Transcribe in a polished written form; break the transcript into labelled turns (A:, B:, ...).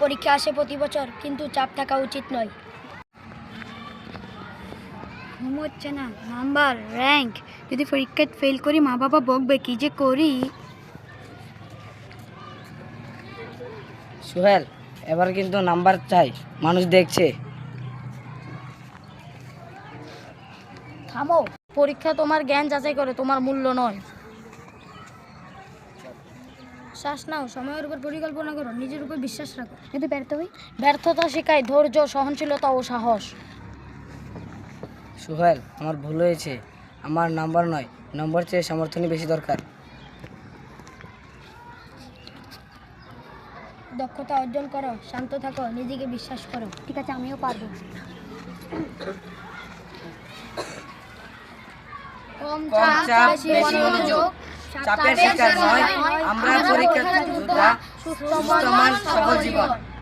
A: পরীক্ষা আসে প্রতি বছর, কিন্তু চাপ থাকা উচিত নয়।
B: ঘুম হচ্ছে না, নাম্বার, র্যাঙ্ক, যদি পরীক্ষায় ফেল করি মা বাবা বকবে, কি যে করি।
C: সোহেল, এবার কিন্তু নাম্বার চাই, মানুষ দেখছে।
A: থামো, পরীক্ষা তোমার জ্ঞান যাচাই করে, তোমার মূল্য নয়। শ্বাস নাও, সময়ের উপর পরিকল্পনা করো, নিজের উপর বিশ্বাস রাখো।
B: যদি ব্যর্থ হই?
A: ব্যর্থতা শেখায় ধৈর্য, সহনশীলতা ও সাহস।
C: সোহেল, আমার ভুল হয়েছে, আমার নাম্বার নয়, নম্বর চেয়ে সমর্থনই বেশি দরকার।
A: দক্ষতা অর্জন করো, শান্ত থাকো, নিজেকে বিশ্বাস করো।
B: ঠিক আছে, আমিও পারবো।
A: কম
C: চাপ,
A: বেশি
C: বেশি মনোযোগ, চাপের শিকার নয়, আমরা পরীক্ষার যোদ্ধা, সুস্থ মন, সফল জীবন।